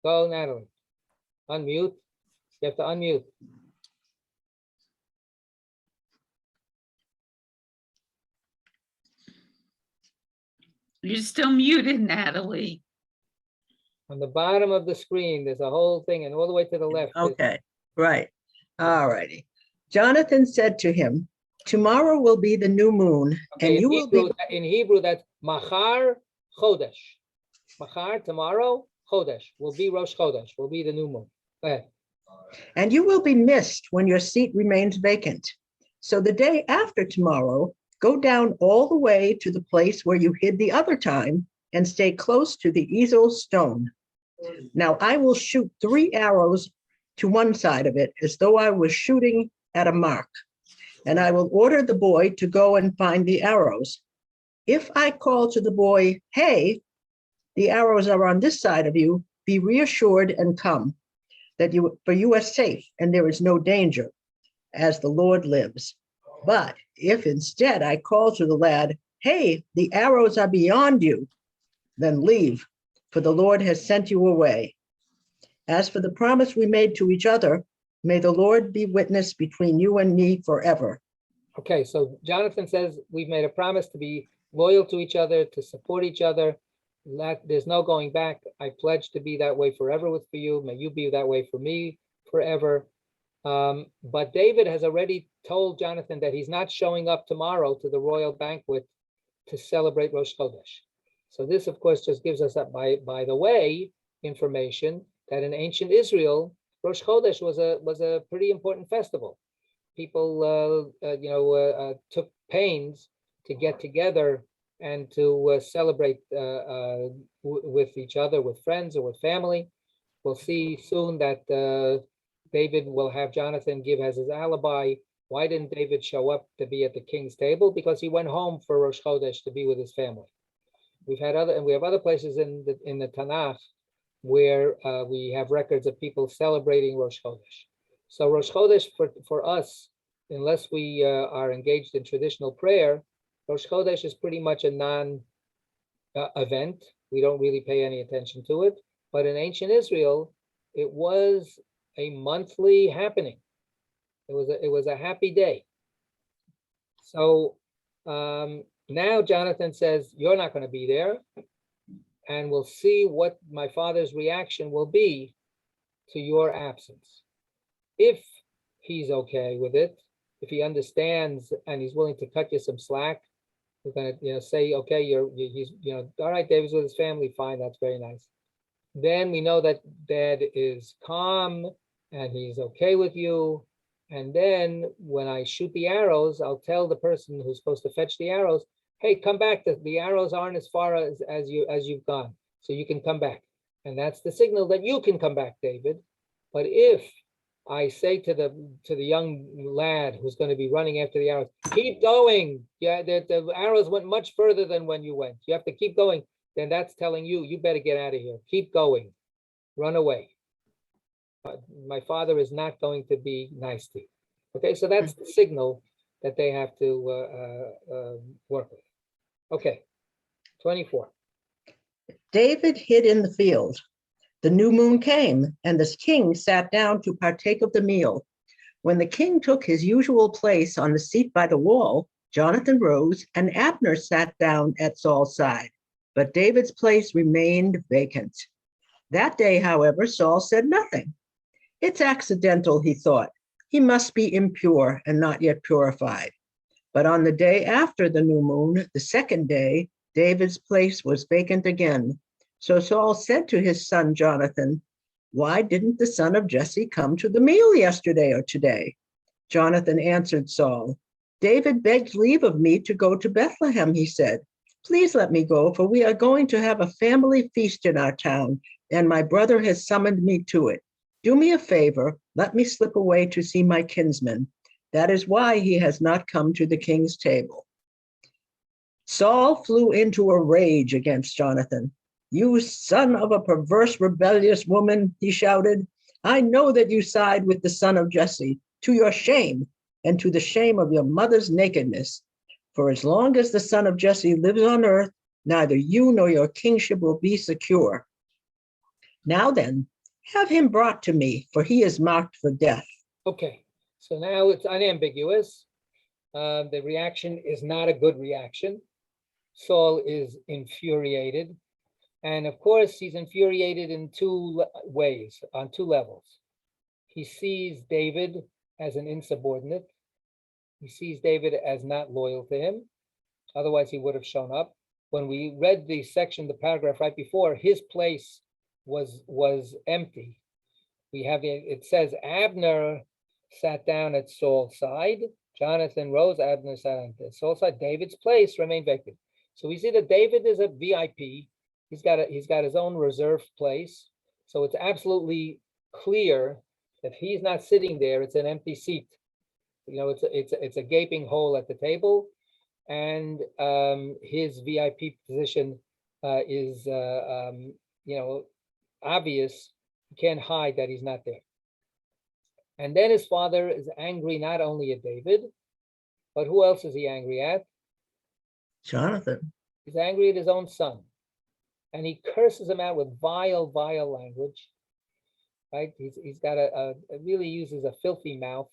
Go, Natalie. Unmute. You have to unmute. You're still muted, Natalie. On the bottom of the screen, there's a whole thing, and all the way to the left. Okay, right. All righty. Jonathan said to him, tomorrow will be the new moon, Okay, and you will be. In Hebrew, that's Machar Chodesh. Machar, tomorrow, Chodesh, will be Rosh Chodesh, will be the new moon. Go ahead. And you will be missed when your seat remains vacant. So the day after tomorrow, go down all the way to the place where you hid the other time and stay close to the easel stone. Now I will shoot 3 arrows to one side of it as though I was shooting at a mark. And I will order the boy to go and find the arrows. If I call to the boy, hey, the arrows are on this side of you, be reassured and come, for you are safe and there is no danger, as the Lord lives. But if instead I call to the lad, hey, the arrows are beyond you, then leave, for the Lord has sent you away. As for the promise we made to each other, may the Lord be witness between you and me forever. Okay, so Jonathan says we've made a promise to be loyal to each other, to support each other. There's no going back. I pledge to be that way forever for you. May you be that way for me forever. But David has already told Jonathan that he's not showing up tomorrow to the royal banquet to celebrate Rosh Chodesh. So this, of course, just gives us, by the way, information that in ancient Israel, Rosh Chodesh was a pretty important festival. People, took pains to get together and to celebrate with each other, with friends or with family. We'll see soon that David will have Jonathan give as his alibi. Why didn't David show up to be at the king's table? Because he went home for Rosh Chodesh to be with his family. We have other places in the Tanakh where we have records of people celebrating Rosh Chodesh. So Rosh Chodesh for us, unless we are engaged in traditional prayer, Rosh Chodesh is pretty much a non-event. We don't really pay any attention to it. But in ancient Israel, it was a monthly happening. It was a happy day. So now Jonathan says, you're not going to be there. And we'll see what my father's reaction will be to your absence. If he's okay with it, if he understands and he's willing to cut you some slack, we're going to say, okay, he's all right, David's with his family, fine, that's very nice. Then we know that Dad is calm and he's okay with you. And then when I shoot the arrows, I'll tell the person who's supposed to fetch the arrows, hey, come back. The arrows aren't as far as you've gone, so you can come back. And that's the signal that you can come back, David. But if I say to the young lad who's going to be running after the arrows, keep going. Yeah, the arrows went much further than when you went. You have to keep going. Then that's telling you, you better get out of here. Keep going. Run away. My father is not going to be nice to you. Okay, so that's the signal that they have to work with. Okay, 24. David hid in the field. The new moon came, and the king sat down to partake of the meal. When the king took his usual place on the seat by the wall, Jonathan rose, and Abner sat down at Saul's side. But David's place remained vacant. That day, however, Saul said nothing. It's accidental, he thought. He must be impure and not yet purified. But on the day after the new moon, the second day, David's place was vacant again. So Saul said to his son Jonathan, why didn't the son of Jesse come to the meal yesterday or today? Jonathan answered Saul, David begged leave of me to go to Bethlehem, he said. Please let me go, for we are going to have a family feast in our town, and my brother has summoned me to it. Do me a favor, let me slip away to see my kinsman. That is why he has not come to the king's table. Saul flew into a rage against Jonathan. You son of a perverse, rebellious woman, he shouted. I know that you side with the son of Jesse, to your shame, and to the shame of your mother's nakedness. For as long as the son of Jesse lives on earth, neither you nor your kingship will be secure. Now then, Have him brought to me, for he is marked for death. Okay, so now it's unambiguous. The reaction is not a good reaction. Saul is infuriated. And of course, he's infuriated in two ways, on two levels. He sees David as an insubordinate. He sees David as not loyal to him. Otherwise, he would have shown up. When we read the section, the paragraph right before, his place was empty. It says Abner sat down at Saul's side. Jonathan rose, Abner sat on Saul's side. David's place remained vacant. So we see that David is a VIP. He's got his own reserved place. So it's absolutely clear that he's not sitting there. It's an empty seat. It's a gaping hole at the table, and his VIP position is obvious. You can't hide that he's not there. And then his father is angry not only at David, but who else is he angry at? Jonathan. He's angry at his own son. And he curses him out with vile, vile language. Right? He's got really uses a filthy mouth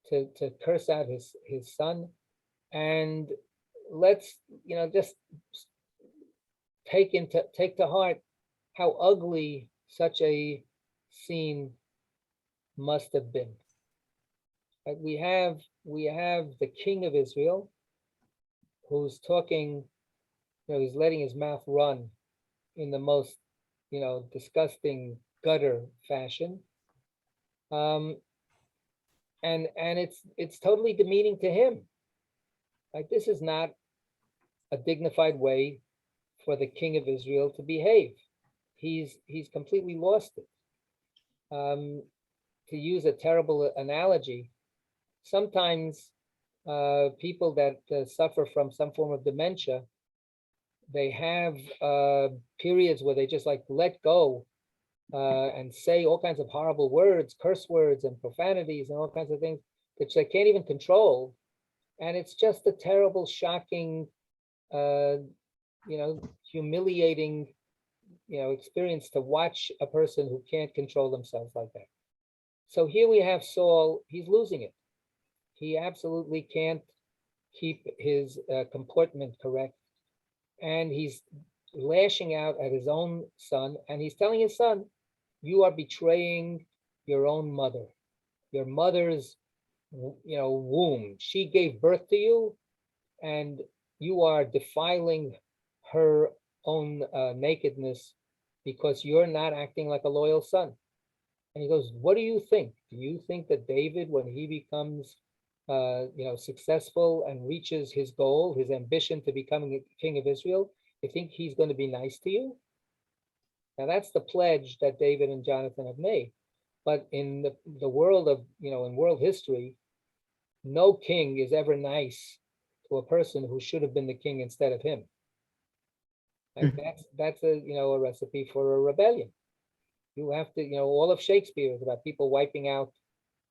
to curse out his son. And let's just take to heart how ugly such a scene must have been. Right? We have the king of Israel who's talking, he's letting his mouth run in the most disgusting gutter fashion. And it's totally demeaning to him. Like, this is not a dignified way for the king of Israel to behave. He's completely lost it. To use a terrible analogy, sometimes people that suffer from some form of dementia, they have periods where they just like let go and say all kinds of horrible words, curse words and profanities and all kinds of things which they can't even control. And it's just a terrible, shocking, humiliating, experience to watch a person who can't control themselves like that. So here we have Saul, he's losing it. He absolutely can't keep his comportment correct. And he's lashing out at his own son, and he's telling his son, you are betraying your own mother, your mother's womb. She gave birth to you, and you are defiling her own nakedness because you're not acting like a loyal son. And he goes, what do you think? Do you think that David, when he becomes successful and reaches his goal, his ambition to becoming a king of Israel, you think he's going to be nice to you? Now that's the pledge that David and Jonathan have made. But in the world of, in world history, no king is ever nice to a person who should have been the king instead of him. Like that's a recipe for a rebellion. You have to, all of Shakespeare is about people wiping out,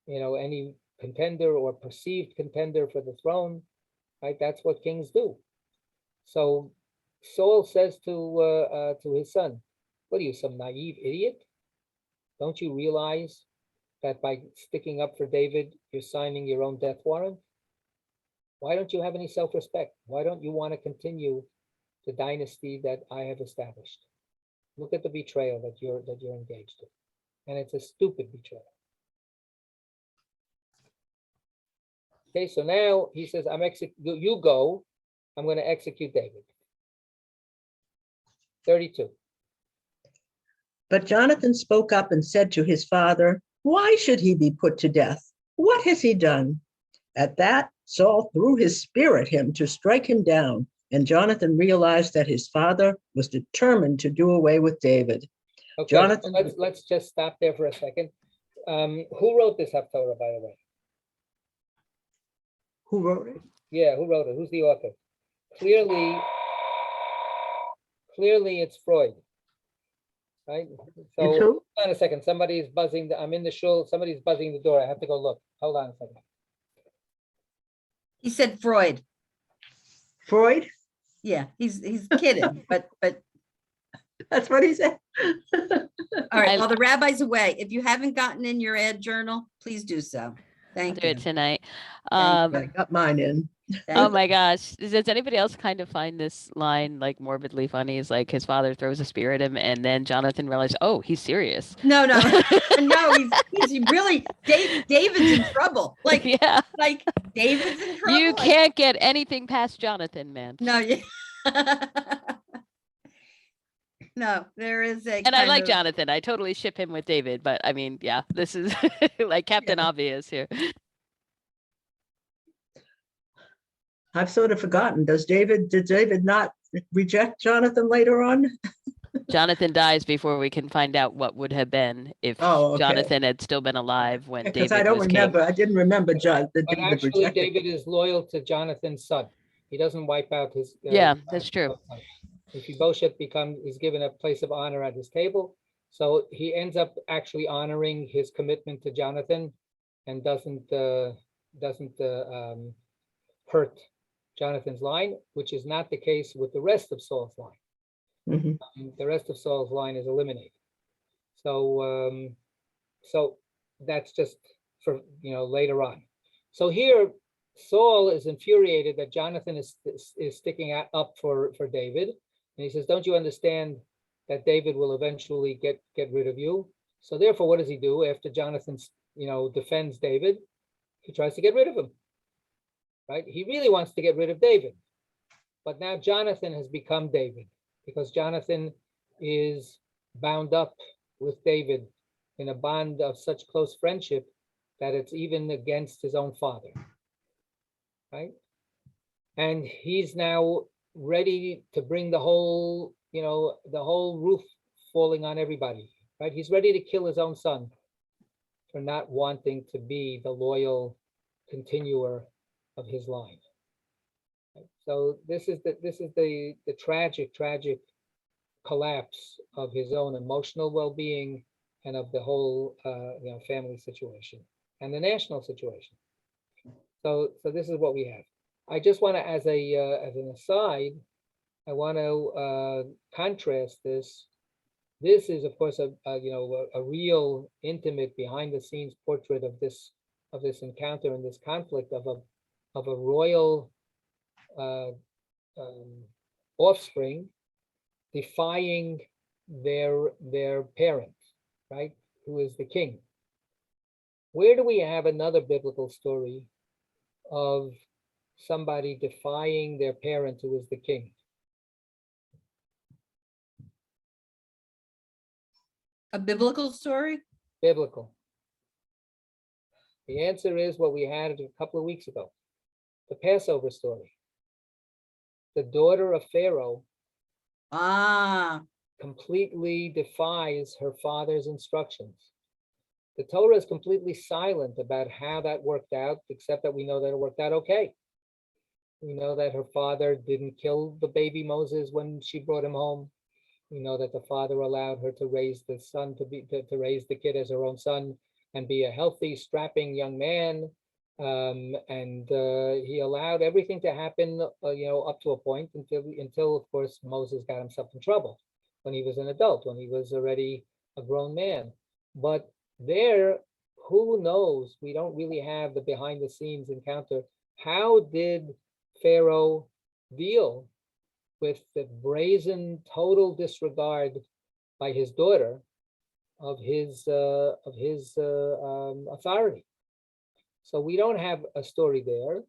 any contender or perceived contender for the throne, right? That's what kings do. So Saul says to his son, what are you, some naive idiot? Don't you realize that by sticking up for David, you're signing your own death warrant? Why don't you have any self-respect? Why don't you want to continue the dynasty that I have established? Look at the betrayal that you're engaged in. And it's a stupid betrayal. Okay, so now he says, you go, I'm going to execute David. 32. But Jonathan spoke up and said to his father, why should he be put to death? What has he done? At that, Saul threw his spear at him to strike him down, and Jonathan realized that his father was determined to do away with David. Okay, Jonathan, let's just stop there for a second. Who wrote this Haftorah, by the way? who wrote it? Yeah, who wrote it? Who's the author? Clearly it's Freud, right? So It's who? hold on a second. Somebody's buzzing. I'm in the shul. Somebody's buzzing the door. I have to go look. Hold on a second. He said Freud. Freud? Yeah, he's kidding, but That's what he said. All right, while the rabbi's away, if you haven't gotten in your ad journal, please do so. I'll Thank do you. it tonight. Thank I got mine in. Oh my gosh. Does anybody else kind of find this line like morbidly funny? It's like his father throws a spear at him and then Jonathan realized, oh, he's serious. No, no, he's really, David's in trouble. Like Yeah. David's in trouble. You can't get anything past Jonathan, man. No, yeah. No, there is a. And I kind like of- Jonathan. I totally ship him with David, but I mean, yeah, this is like Captain Yeah. Obvious here. I've sort of forgotten. Did David not reject Jonathan later on? Jonathan dies before we can find out what would have been if Oh, okay. Jonathan had still been alive when Because David I don't was remember. king. I didn't remember that But David actually, rejected. David is loyal to Jonathan's son. He doesn't wipe out his. Yeah, that's true. Mephibosheth is given a place of honor at his table. So he ends up actually honoring his commitment to Jonathan and doesn't hurt Jonathan's line, which is not the case with the rest of Saul's line. Mhm. The rest of Saul's line is eliminated. So, so that's just for, later on. So here, Saul is infuriated that Jonathan is sticking up for David. And he says, don't you understand that David will eventually get rid of you? So therefore, what does he do after Jonathan, defends David? He tries to get rid of him, right? He really wants to get rid of David. But now Jonathan has become David because Jonathan is bound up with David in a bond of such close friendship that it's even against his own father, right? And he's now ready to bring the whole roof falling on everybody, right? He's ready to kill his own son for not wanting to be the loyal continuer of his line. So this is the tragic collapse of his own emotional well-being and of the whole family situation and the national situation. So this is what we have. I just want to, as an aside, I want to contrast this. This is, of course, a real intimate behind-the-scenes portrait of this encounter and this conflict of a royal offspring defying their parent, right? Who is the king. Where do we have another biblical story of somebody defying their parent who is the king? A biblical story? Biblical. The answer is what we had a couple of weeks ago, the Passover story. The daughter of Pharaoh completely defies her father's instructions. The Torah is completely silent about how that worked out, except that we know that it worked out okay. We know that her father didn't kill the baby Moses when she brought him home. We know that the father allowed her to raise the son to raise the kid as her own son and be a healthy, strapping young man. And he allowed everything to happen, up to a point until of course Moses got himself in trouble when he was an adult, when he was already a grown man. But there, who knows? We don't really have the behind-the-scenes encounter. How did Pharaoh deal with the brazen total disregard by his daughter of his authority? So we don't have a story there,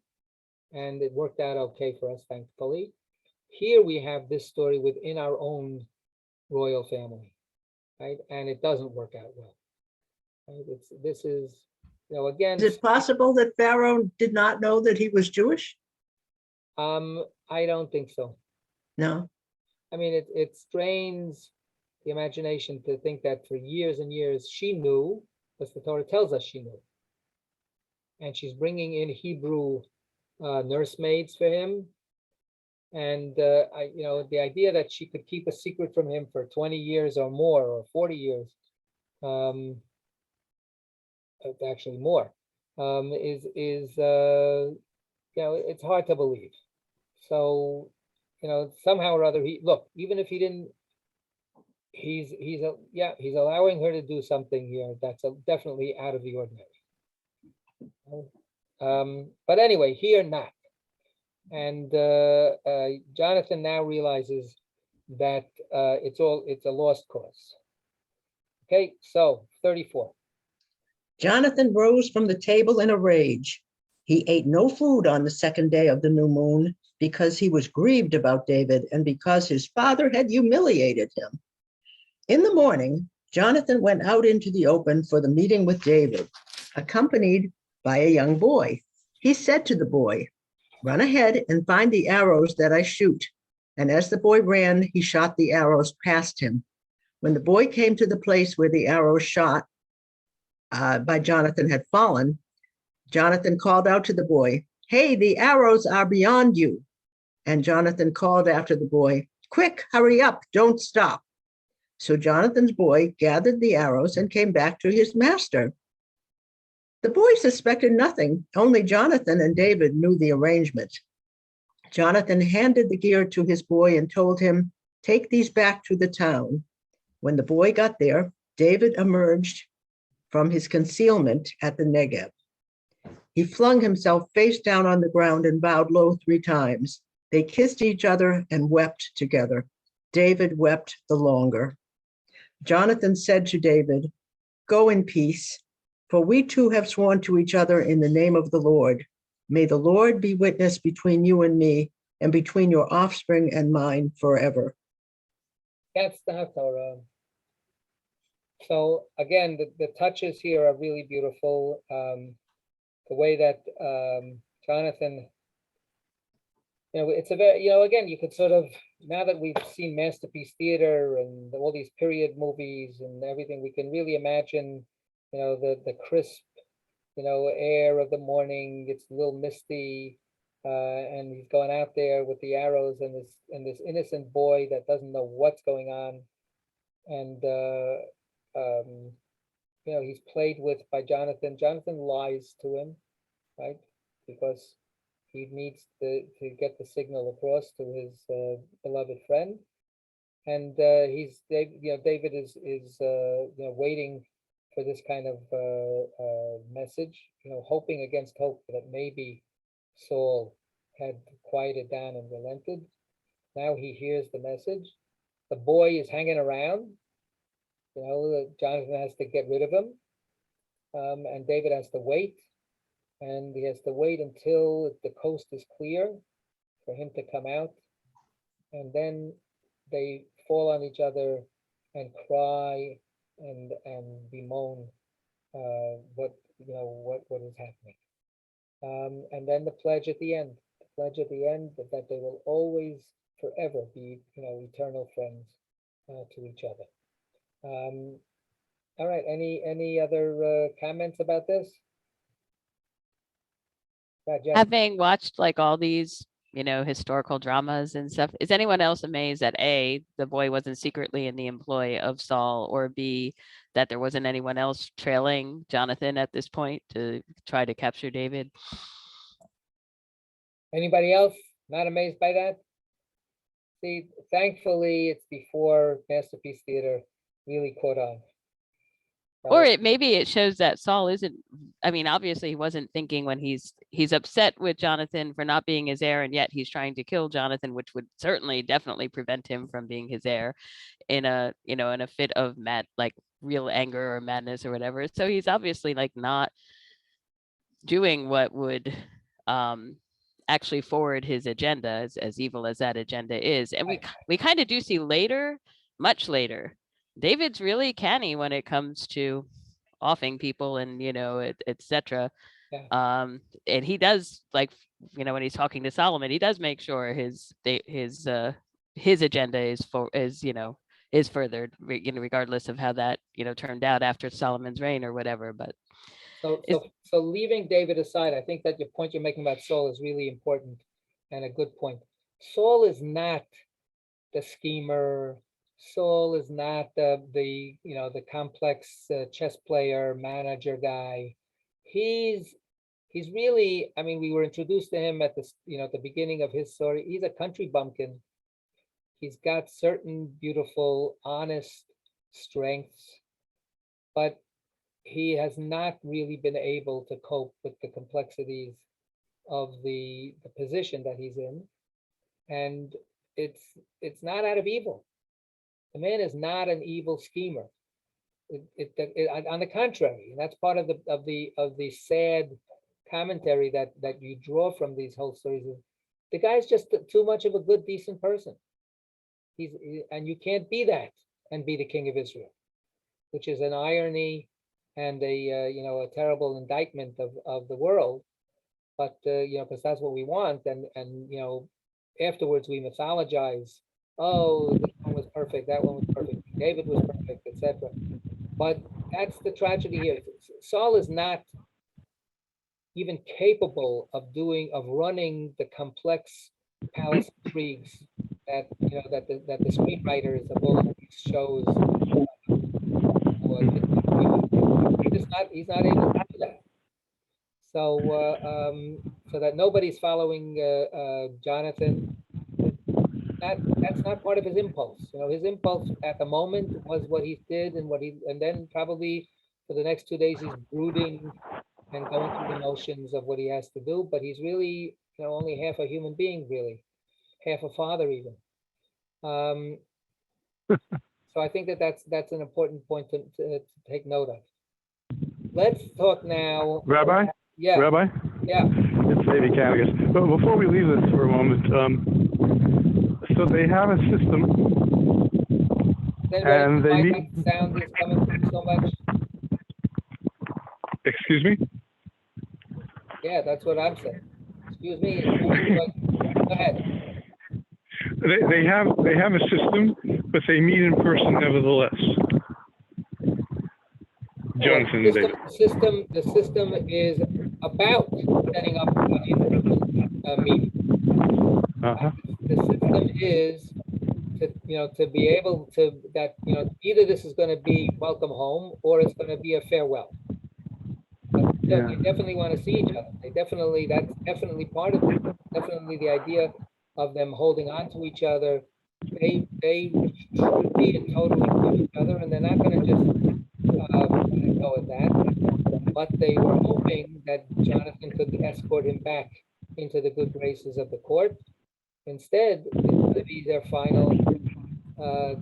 and it worked out okay for us, thankfully. Here we have this story within our own royal family, right? And it doesn't work out well. Right? This is, again. Is it possible that Pharaoh did not know that he was Jewish? I don't think so. No. I mean, it strains the imagination to think that for years and years she knew, because the Torah tells us she knew. And she's bringing in Hebrew nursemaids for him. And the idea that she could keep a secret from him for 20 years or more, or 40 years, actually more, is it's hard to believe. So, somehow or other, even if he didn't he's allowing her to do something here that's definitely out of the ordinary. But anyway, here not. And Jonathan now realizes that it's a lost cause. Okay, so 34. Jonathan rose from the table in a rage. He ate no food on the second day of the new moon because he was grieved about David and because his father had humiliated him. In the morning, Jonathan went out into the open for the meeting with David, accompanied by a young boy. He said to the boy, "Run ahead and find the arrows that I shoot." And as the boy ran, he shot the arrows past him. When the boy came to the place where the arrows shot by Jonathan had fallen, Jonathan called out to the boy, "Hey, the arrows are beyond you." And Jonathan called after the boy, "Quick, hurry up, don't stop." So Jonathan's boy gathered the arrows and came back to his master. The boy suspected nothing, only Jonathan and David knew the arrangement. Jonathan handed the gear to his boy and told him, "Take these back to the town." When the boy got there, David emerged from his concealment at the Negev. He flung himself face down on the ground and bowed low 3 times. They kissed each other and wept together. David wept the longer. Jonathan said to David, "Go in peace, for we two have sworn to each other in the name of the Lord. May the Lord be witness between you and me and between your offspring and mine forever." That's the Torah. So again, the touches here are really beautiful. The way that Jonathan, it's a very, again, you could sort of, now that we've seen Masterpiece Theater and all these period movies and everything, we can really imagine, the crisp, air of the morning. It's a little misty, and he's going out there with the arrows and this innocent boy that doesn't know what's going on, and he's played with by Jonathan. Jonathan lies to him, right? Because he needs to get the signal across to his beloved friend, and David is waiting for this kind of message, hoping against hope that maybe Saul had quieted down and relented. Now he hears the message. The boy is hanging around. Jonathan has to get rid of him, and David has to wait, and he has to wait until the coast is clear for him to come out, and then they fall on each other and cry and bemoan what is happening, and then the pledge at the end. That they will always, forever be eternal friends to each other. All right. Any other comments about this? Jeff? Having watched like all these, historical dramas and stuff, is anyone else amazed that A, the boy wasn't secretly in the employ of Saul, or B, that there wasn't anyone else trailing Jonathan at this point to try to capture David? Anybody else not amazed by that? See, thankfully, it's before Masterpiece Theater really caught on. Or maybe it shows that Saul isn't, obviously he wasn't thinking when he's upset with Jonathan for not being his heir, and yet he's trying to kill Jonathan, which would definitely prevent him from being his heir in a fit of real anger or madness or whatever. So he's obviously not doing what would actually forward his agenda, as evil as that agenda is. And we kind of do see later, much later, David's really canny when it comes to offing people and etc. Yeah. And he does, when he's talking to Solomon, he does make sure his agenda is furthered, regardless of how that turned out after Solomon's reign or whatever. But so leaving David aside, I think that your point you're making about Saul is really important and a good point. Saul is not the schemer. Saul is not the complex chess player, manager guy. He's really, we were introduced to him at the beginning of his story. He's a country bumpkin. He's got certain beautiful, honest strengths, but he has not really been able to cope with the complexities of the position that he's in. And it's not out of evil. The man is not an evil schemer. On the contrary, and that's part of the sad commentary that you draw from these whole stories. The guy's just too much of a good, decent person. And you can't be that and be the king of Israel, which is an irony and a terrible indictment of the world. But because that's what we want, and afterwards we mythologize. Oh, this one was perfect, that one was perfect, David was perfect, etc. But that's the tragedy here. Saul is not even capable of running the complex palace intrigues that the screenwriters of all of these shows. He's not able to do that. So that nobody's following Jonathan. That's not part of his impulse. His impulse at the moment was what he did, and then probably for the next 2 days he's brooding and going through the motions of what he has to do. But he's really, only half a human being, really, half a father even. So I think that's an important point to take note of. Let's talk now. Rabbi? Yeah. Rabbi? Yeah. It's David Canigas. But before we leave this for a moment, so they have a system, and they need... sound is coming through so much. Excuse me? Yeah, that's what I'm saying. Excuse me. Go ahead. They have a system, but they meet in person nevertheless. Jonathan, the system is about setting up a meeting. The system is to be able to either this is going to be welcome home or it's going to be a farewell. But they definitely want to see each other. That's definitely part of it. Definitely the idea of them holding on to each other. They should be in total with each other, and they're not going to just go with that. But they were hoping that Jonathan could escort him back into the good graces of the court. Instead, it's going to be their final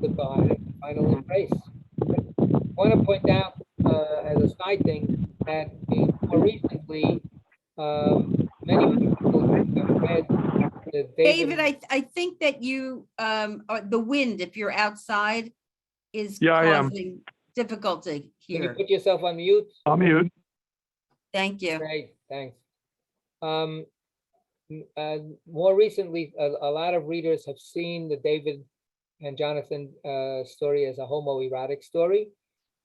goodbye, final embrace. I want to point out as a side thing that more recently, many people have read David, I think that you, the wind, if you're outside, is I am. causing difficulty Can you here. put yourself on mute? I'll mute. Thank you. Great, thanks. More recently, a lot of readers have seen the David and Jonathan story as a homoerotic story,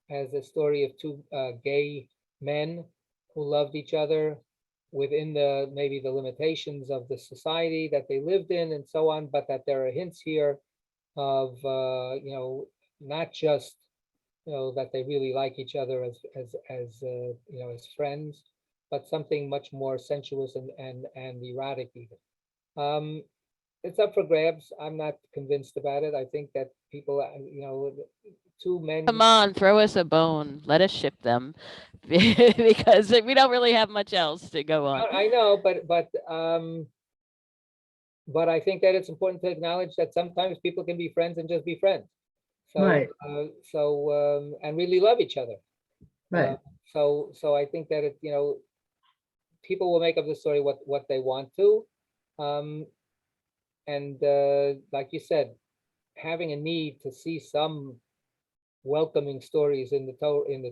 as a story of two gay men who loved each other within maybe the limitations of the society that they lived in and so on, but that there are hints here of not just that they really like each other as friends, but something much more sensuous and erotic even. It's up for grabs. I'm not convinced about it. I think that people, two men. Come on, throw us a bone. Let us ship them because we don't really have much else to go on. I know, but I think that it's important to acknowledge that sometimes people can be friends and just be friends. So, Right. And really love each other. Right. So I think that people will make of the story what they want to. And like you said, having a need to see some welcoming stories in the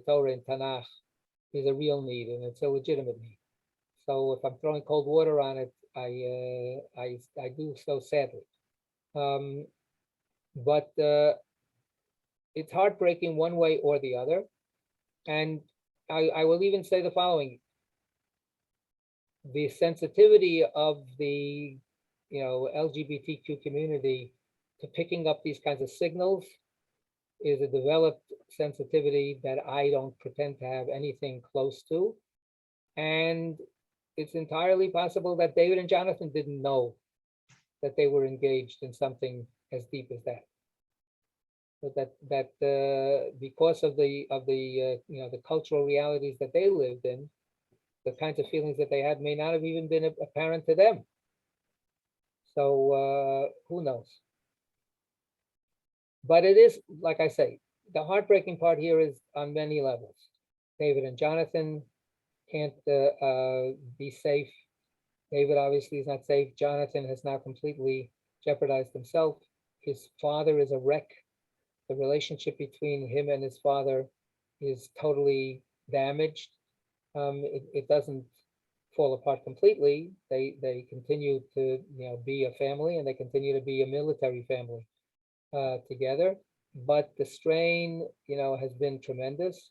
Torah and Tanakh is a real need, and it's a legitimate need. So if I'm throwing cold water on it, I do so sadly. But it's heartbreaking one way or the other. And I will even say the following: the sensitivity of the LGBTQ community to picking up these kinds of signals is a developed sensitivity that I don't pretend to have anything close to. And it's entirely possible that David and Jonathan didn't know that they were engaged in something as deep as that. But because of the you know, the cultural realities that they lived in, the kinds of feelings that they had may not have even been apparent to them. So who knows? But it is, like I say, the heartbreaking part here is on many levels. David and Jonathan can't be safe. David obviously is not safe. Jonathan has now completely jeopardized himself. His father is a wreck. The relationship between him and his father is totally damaged. It doesn't fall apart completely. They continue to, you know, be a family, and they continue to be a military family together. But the strain, you know, has been tremendous,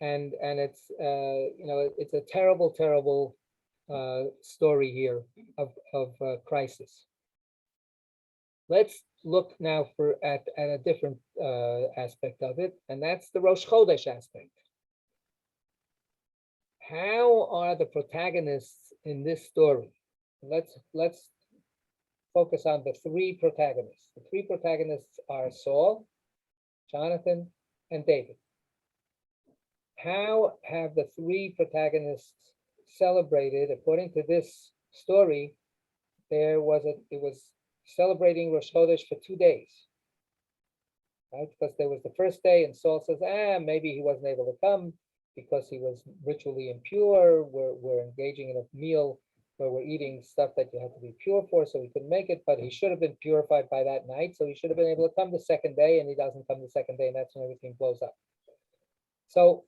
and it's you know, it's a terrible, terrible story here of crisis. Let's look now at a different aspect of it, and that's the Rosh Chodesh aspect. How are the protagonists in this story? Let's focus on the three protagonists. The three protagonists are Saul, Jonathan, and David. How have the three protagonists celebrated? According to this story, it was celebrating Rosh Chodesh for 2 days, right? Because there was the first day, and Saul says, maybe he wasn't able to come because he was ritually impure. We're engaging in a meal where we're eating stuff that you have to be pure for, so he couldn't make it, but he should have been purified by that night, so he should have been able to come the second day, and he doesn't come the second day, and that's when everything blows up. So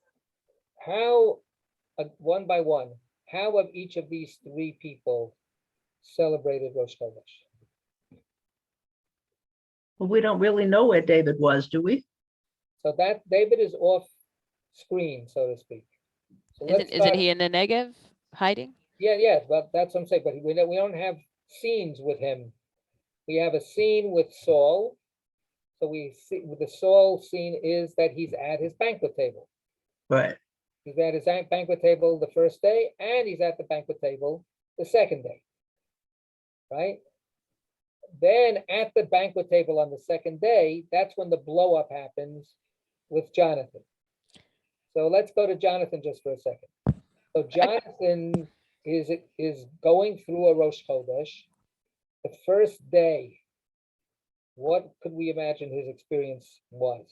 how, one by one, how have each of these three people celebrated Rosh Chodesh? Well, we don't really know where David was, do we? So that David is off screen, so to speak. So Isn't he in the Negev hiding? Yeah, but that's what I'm saying. But we don't have scenes with him. We have a scene with Saul. So we see the Saul scene is that he's at his banquet table. Right. He's at his banquet table the first day, and he's at the banquet table the second day. Right? Then at the banquet table on the second day, that's when the blow up happens with Jonathan. So let's go to Jonathan just for a second. So Jonathan is going through a Rosh Chodesh. The first day, what could we imagine his experience was?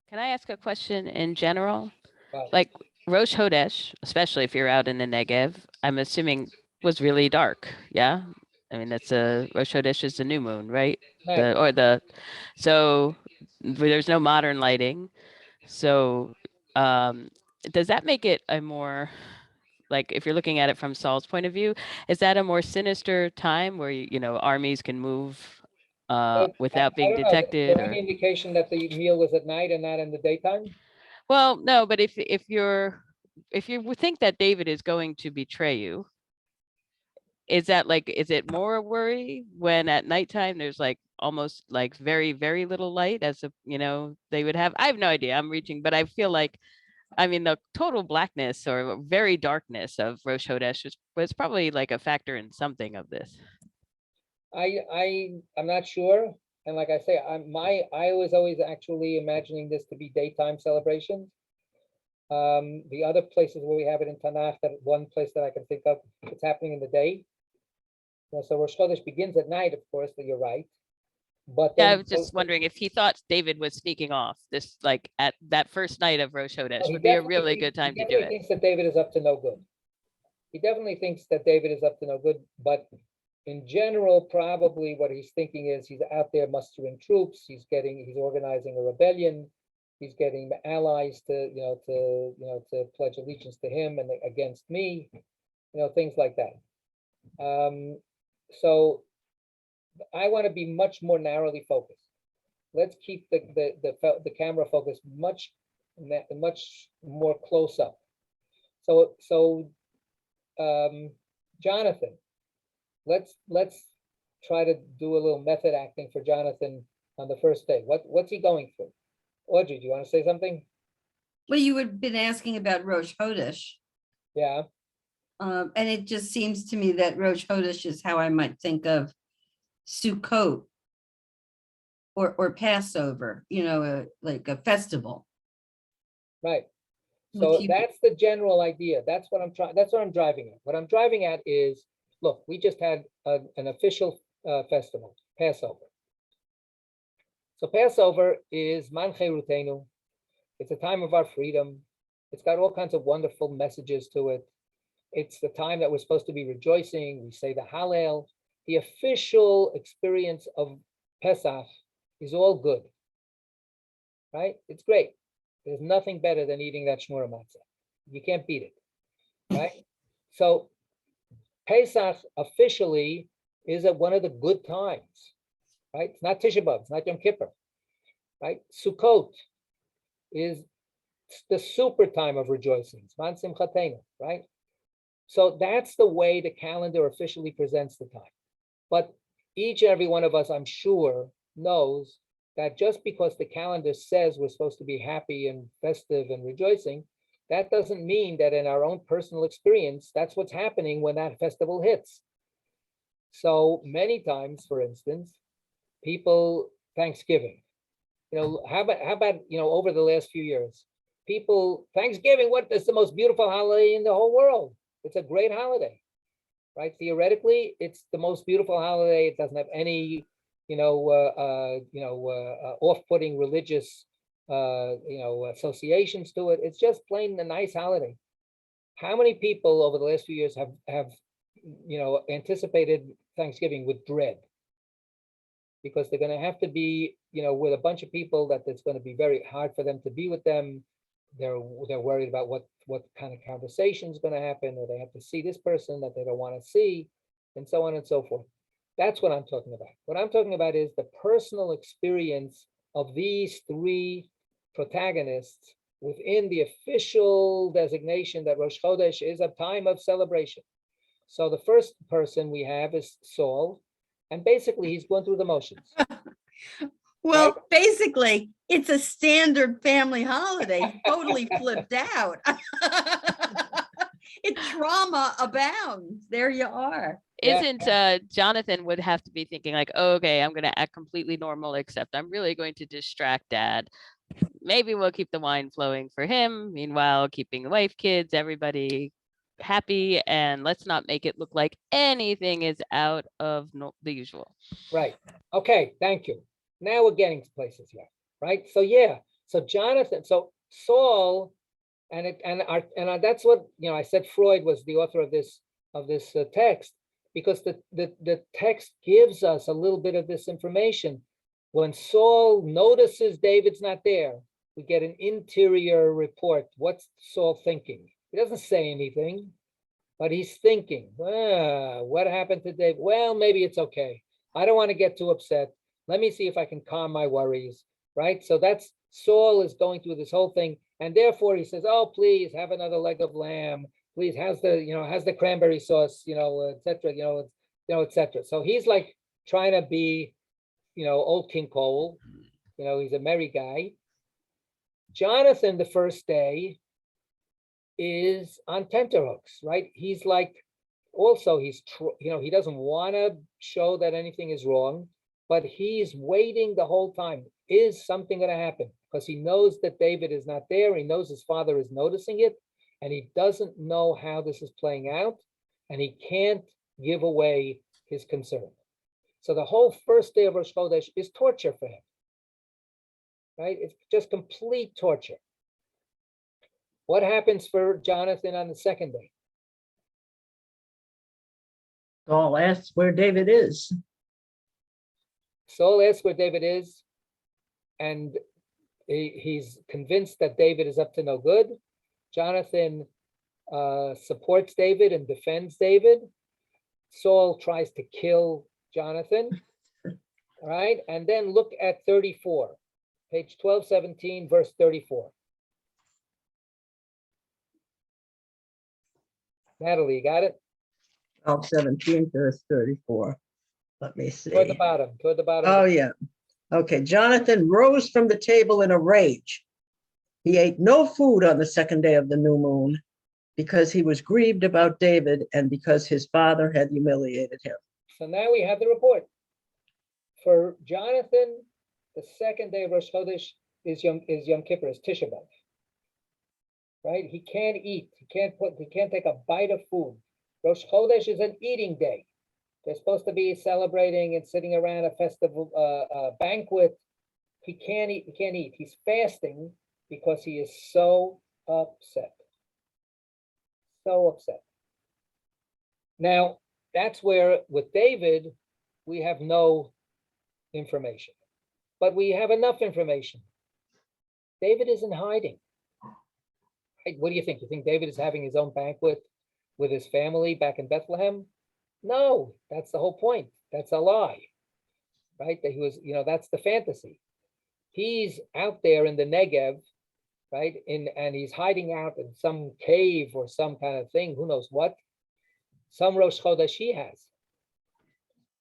Can I ask a question in general? Right. Like Rosh Chodesh, especially if you're out in the Negev, I'm assuming was really dark. Yeah. I mean, Rosh Chodesh is the new moon, right? Right. So there's no modern lighting. So does that make it a more, like, if you're looking at it from Saul's point of view, is that a more sinister time where, you know, armies can move without being I don't know. Is detected? there any indication that the meal was at night and not in the daytime? Well, no, but if you think that David is going to betray you, is it more a worry when at nighttime there's like almost like very, very little light they would have? I have no idea. I'm reaching, but I feel like, I mean, the total blackness or very darkness of Rosh Chodesh was probably like a factor in something of this. I'm not sure. And like I say, I was always actually imagining this to be daytime celebrations. The other places where we have it in Tanakh, that one place that I can think of, it's happening in the day. So Rosh Chodesh begins at night, of course, but you're right. But Yeah, I then was just wondering if he thought David was sneaking off this, like at that first night of Rosh Chodesh would be a really good time to do He definitely it. thinks that David is up to no good. He definitely thinks that David is up to no good, but in general, probably what he's thinking is he's out there mustering troops. He's organizing a rebellion. He's getting allies to pledge allegiance to him and against me, things like that. So I want to be much more narrowly focused. Let's keep the camera focused much more close up. So Jonathan, let's try to do a little method acting for Jonathan on the first day. What's he going through? Audrey, do you want to say something? Well, you had been asking about Rosh Chodesh. Yeah. And it just seems to me that Rosh Chodesh is how I might think of Sukkot or Passover, like a festival. Right. Would So you- that's the general idea. That's what I'm driving at. What I'm driving at is, look, we just had an official festival, Passover. So Passover is Man Cherutenu. It's a time of our freedom. It's got all kinds of wonderful messages to it. It's the time that we're supposed to be rejoicing. We say the Hallel. The official experience of Pesach is all good, right? It's great. There's nothing better than eating that Shmooze matzah. You can't beat it, right? So Pesach officially is at one of the good times, right? It's not Tisha B'Av, it's not Yom Kippur, right? Sukkot is the super time of rejoicing. It's Man Simchatenu, right? So that's the way the calendar officially presents the time. But each and every one of us, I'm sure, knows that just because the calendar says we're supposed to be happy and festive and rejoicing, that doesn't mean that in our own personal experience, that's what's happening when that festival hits. So many times, for instance, people, Thanksgiving, how about, over the last few years, people, Thanksgiving, what is the most beautiful holiday in the whole world? It's a great holiday, right? Theoretically, it's the most beautiful holiday. It doesn't have any, off-putting religious, associations to it. It's just plain a nice holiday. How many people over the last few years have anticipated Thanksgiving with dread? Because they're going to have to be, with a bunch of people that it's going to be very hard for them to be with them. They're worried about what kind of conversation is going to happen, or they have to see this person that they don't want to see, and so on and so forth. That's what I'm talking about. What I'm talking about is the personal experience of these three protagonists within the official designation that Rosh Chodesh is a time of celebration. So the first person we have is Saul, and basically he's going through the motions. Well, Right. basically, it's a standard family holiday, totally flipped out. It trauma abounds. There you are. Yeah. Isn't Jonathan would have to be thinking like, oh, okay, I'm going to act completely normal, except I'm really going to distract dad. Maybe we'll keep the wine flowing for him. Meanwhile, keeping the wife, kids, everybody happy, and let's not make it look like anything is out of the usual. Right. Okay. Thank you. Now we're getting to places here, right? So yeah. So Jonathan. So Saul, and that's what I said. Freud was the author of this text, because the text gives us a little bit of this information. When Saul notices David's not there, we get an interior report. What's Saul thinking? He doesn't say anything, but he's thinking, what happened to David? Well, maybe it's okay. I don't want to get too upset. Let me see if I can calm my worries, right? So that's Saul is going through this whole thing. And therefore he says, oh, please have another leg of lamb. Please, has the cranberry sauce, et cetera, et cetera. So he's like trying to be, old King Cole, he's a merry guy. Jonathan, the first day, is on tenterhooks, right? He's like, also he doesn't want to show that anything is wrong, but he's waiting the whole time. Is something going to happen? Because he knows that David is not there. He knows his father is noticing it, and he doesn't know how this is playing out, and he can't give away his concern. So the whole first day of Rosh Chodesh is torture for him, right? It's just complete torture. What happens for Jonathan on the second day? Saul asks where David is. Saul asks where David is, and he's convinced that David is up to no good. Jonathan supports David and defends David. Saul tries to kill Jonathan, right? And then look at 34, page 1217, verse 34. Natalie, you got it? 12:17, verse 34. Let me see. Toward the bottom, toward the bottom. Oh, yeah. Okay. Jonathan rose from the table in a rage. He ate no food on the second day of the new moon. because he was grieved about David and because his father had humiliated him. So now we have the report. For Jonathan, the second day of Rosh Chodesh is Yom Kippur, is Tisha B'Av. Right? He can't eat. He can't take a bite of food. Rosh Chodesh is an eating day. They're supposed to be celebrating and sitting around a festival banquet. He can't eat. He can't eat. He's fasting because he is so upset. So upset. Now, that's where with David, we have no information, but we have enough information. David isn't hiding. What do you think? You think David is having his own banquet with his family back in Bethlehem? No, that's the whole point. That's a lie, right? That he was, that's the fantasy. He's out there in the Negev, right? And he's hiding out in some cave or some kind of thing, who knows what. Some Rosh Chodesh he has.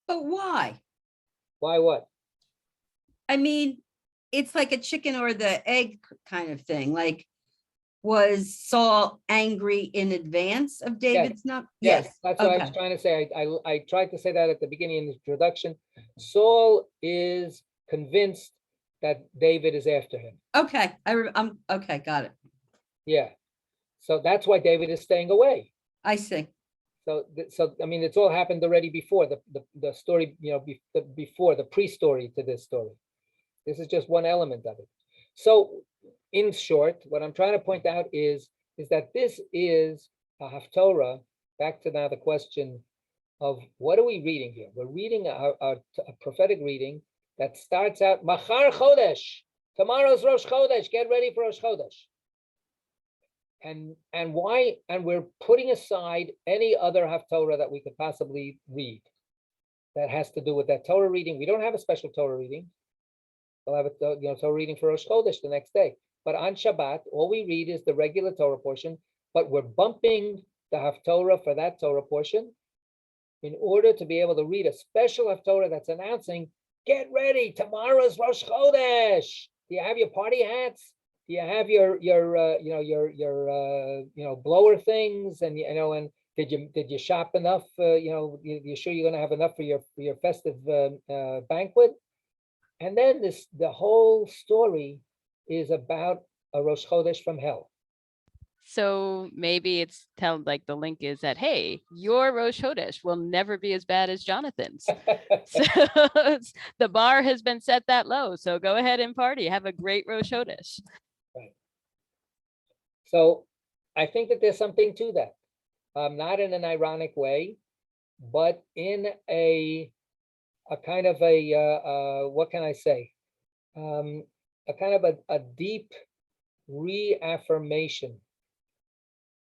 But why? Why what? I mean, it's like a chicken or the egg kind of thing. Like, was Saul angry in advance of David's not? Yes, that's what I was okay. trying to say. I tried to say that at the beginning in the introduction. Saul is convinced that David is after him. Okay, I'm okay, got it. Yeah. So that's why David is staying away. I see. So I mean, it's all happened already before the story, before the pre-story to this story. This is just one element of it. So in short, what I'm trying to point out is that this is a Haftorah. Back to now the question of what are we reading here? We're reading a prophetic reading that starts out Machar Chodesh. Tomorrow's Rosh Chodesh. Get ready for Rosh Chodesh. And why? And we're putting aside any other Haftorah that we could possibly read that has to do with that Torah reading. We don't have a special Torah reading. We'll have a Torah reading for Rosh Chodesh the next day. But on Shabbat, all we read is the regular Torah portion, but we're bumping the Haftorah for that Torah portion in order to be able to read a special Haftorah that's announcing, get ready, tomorrow's Rosh Chodesh. Do you have your party hats? Do you have your blower things? And and did you shop enough? You sure you're going to have enough for your festive banquet? And then the whole story is about a Rosh Chodesh from hell. So maybe it's like the link is that, hey, your Rosh Chodesh will never be as bad as Jonathan's. So the bar has been set that low. So go ahead and party. Have a great Rosh Chodesh. Right. So I think that there's something to that. Not in an ironic way, but in a kind of what can I say? A kind of a deep reaffirmation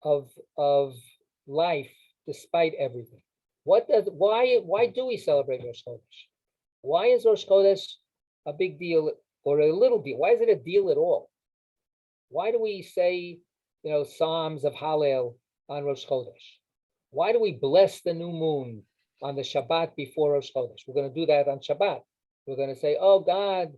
of life despite everything. Why do we celebrate Rosh Chodesh? Why is Rosh Chodesh a big deal or a little deal? Why is it a deal at all? Why do we say, Psalms of Hallel on Rosh Chodesh? Why do we bless the new moon on the Shabbat before Rosh Chodesh? We're going to do that on Shabbat. We're going to say, oh God,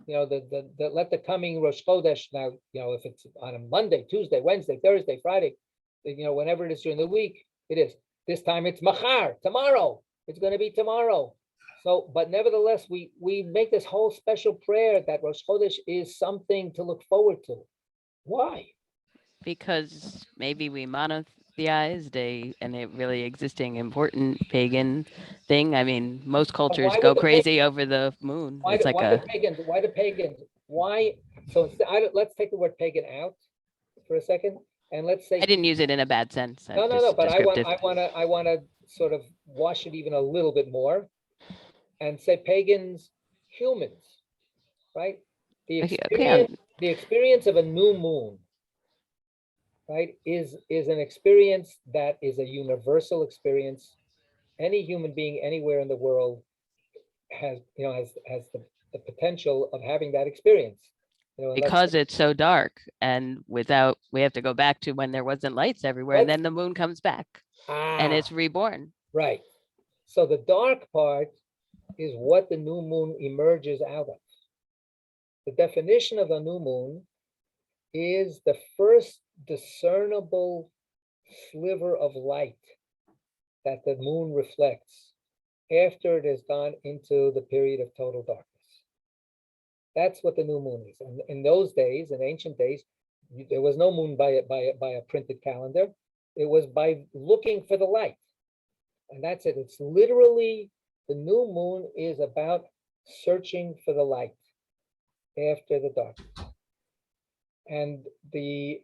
let the coming Rosh Chodesh now, if it's on a Monday, Tuesday, Wednesday, Thursday, Friday, whenever it is during the week, it is. This time it's Machar, tomorrow. It's going to be tomorrow. So, but nevertheless, we make this whole special prayer that Rosh Chodesh is something to look forward to. Why? Because maybe we monotheized and it really existing important pagan thing. I mean, most cultures go crazy over the moon. Why do pagans? Why? So let's take the word pagan out for a second, and let's say I didn't use it in a bad sense. No. But I want to sort of wash it even a little bit more, and say pagans, humans, right? The experience of a new moon, right, is an experience that is a universal experience. Any human being anywhere in the world has the potential of having that experience. Because it's so dark, and we have to go back to when there wasn't lights everywhere, and then the moon comes back and it's reborn. Right. So the dark part is what the new moon emerges out of. The definition of a new moon is the first discernible sliver of light that the moon reflects after it has gone into the period of total darkness. That's what the new moon is. And in those days, in ancient days, there was no moon by a printed calendar. It was by looking for the light. And that's it. It's literally, the new moon is about searching for the light after the darkness. And the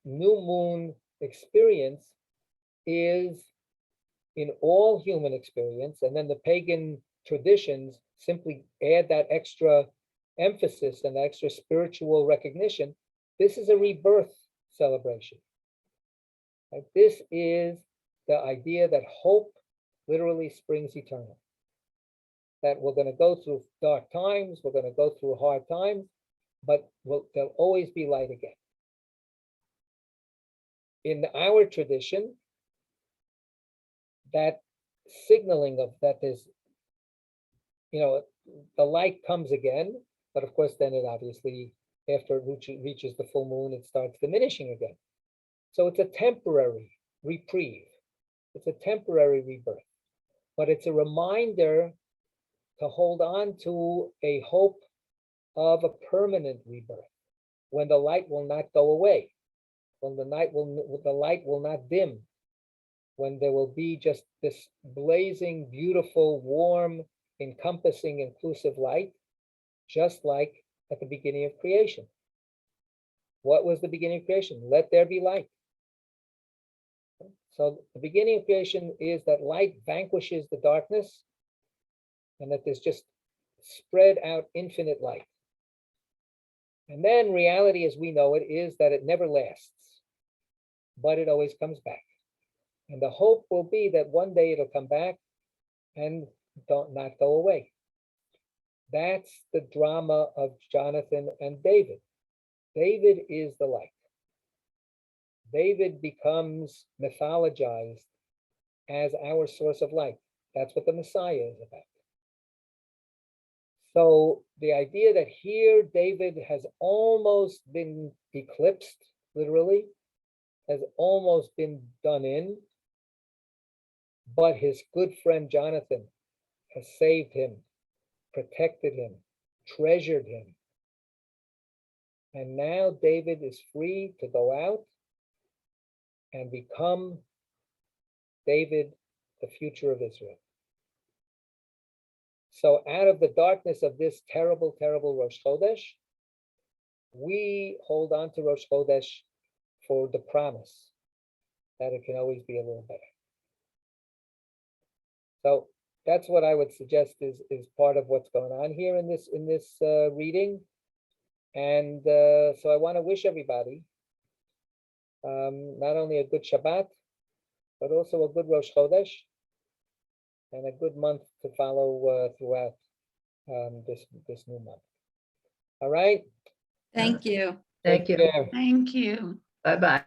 new moon experience is in all human experience, and then the pagan traditions simply add that extra emphasis and extra spiritual recognition. This is a rebirth celebration. Like, this is the idea that hope literally springs eternal. That we're going to go through dark times, we're going to go through hard times, but there'll always be light again. In our tradition, that signaling of that is, the light comes again, but of course then it obviously, after it reaches the full moon, it starts diminishing again. So it's a temporary reprieve. It's a temporary rebirth, but it's a reminder to hold on to a hope of a permanent rebirth, when the light will not go away, when the light will not dim, when there will be just this blazing, beautiful, warm, encompassing, inclusive light, just like at the beginning of creation. What was the beginning of creation? Let there be light. So the beginning of creation is that light vanquishes the darkness, and that there's just spread out infinite light. And then reality as we know it is that it never lasts, but it always comes back. And the hope will be that one day it'll come back and not go away. That's the drama of Jonathan and David. David is the light. David becomes mythologized as our source of light. That's what the Messiah is about. So the idea that here David has almost been eclipsed, literally, has almost been done in, but his good friend Jonathan has saved him, protected him, treasured him. And now David is free to go out and become David, the future of Israel. So out of the darkness of this terrible, terrible Rosh Chodesh, we hold on to Rosh Chodesh for the promise that it can always be a little better. So that's what I would suggest is part of what's going on here in this reading. And so I want to wish everybody not only a good Shabbat, but also a good Rosh Chodesh and a good month to follow throughout this new month. All right. Thank you. Thank you. Take care. Thank you. Bye-bye.